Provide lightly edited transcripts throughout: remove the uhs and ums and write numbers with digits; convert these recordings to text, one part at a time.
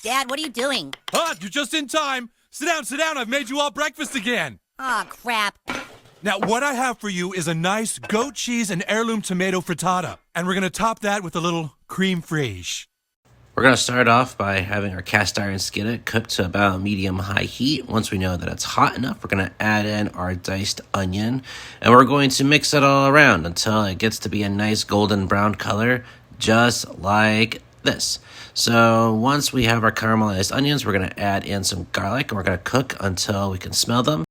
Dad, what are you doing? Ah, you're just in time. Sit down. I've made you all breakfast again. Aw, crap. Now, what I have for you is a nice goat cheese and heirloom tomato frittata. And we're going to top that with a little crème fraîche. We're going to start off by having our cast iron skillet cooked to about medium-high heat. Once we know that it's hot enough, we're going to add in our diced onion. And we're going to mix it all around until it gets to be a nice golden brown color, just like this. So once we have our caramelized onions, we're going to add in some garlic, and we're going to cook until we can smell them.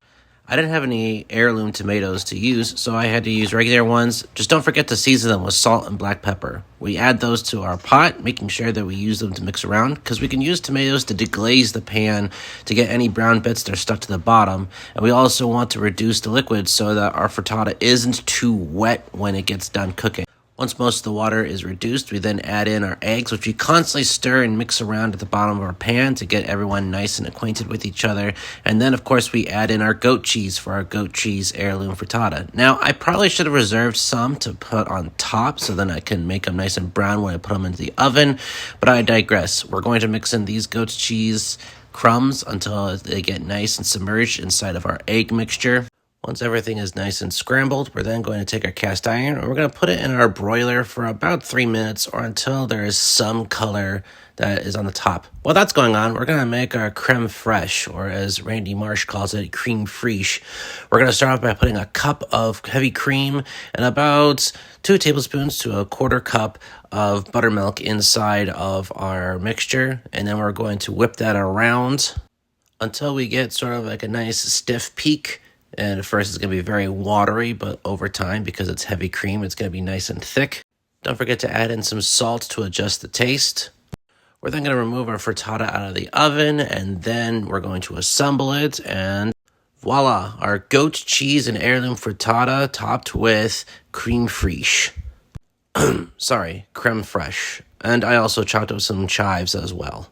I didn't have any heirloom tomatoes to use, so I had to use regular ones. Just don't forget to season them with salt and black pepper. We add those to our pot, making sure that we use them to mix around, because we can use tomatoes to deglaze the pan to get any brown bits that are stuck to the bottom. And we also want to reduce the liquid so that our frittata isn't too wet when it gets done cooking. Once most of the water is reduced, we then add in our eggs, which we constantly stir and mix around at the bottom of our pan to get everyone nice and acquainted with each other. And then, of course, we add in our goat cheese for our goat cheese heirloom frittata. Now, I probably should have reserved some to put on top so then I can make them nice and brown when I put them into the oven, but I digress. We're going to mix in these goat cheese crumbs until they get nice and submerged inside of our egg mixture. Once everything is nice and scrambled, we're then going to take our cast iron and we're going to put it in our broiler for about 3 minutes or until there is some color that is on the top. While that's going on, we're going to make our crème fraîche, or as Randy Marsh calls it, crème fraîche. We're going to start off by putting a cup of heavy cream and about 2 tablespoons to a quarter cup of buttermilk inside of our mixture. And then we're going to whip that around until we get sort of like a nice stiff peak. And at first it's going to be very watery, but over time, because it's heavy cream, it's going to be nice and thick. Don't forget to add in some salt to adjust the taste. We're then going to remove our frittata out of the oven, and then we're going to assemble it, and voila, our goat cheese and heirloom frittata topped with crème fraîche. Sorry, crème fraîche. And I also chopped up some chives as well.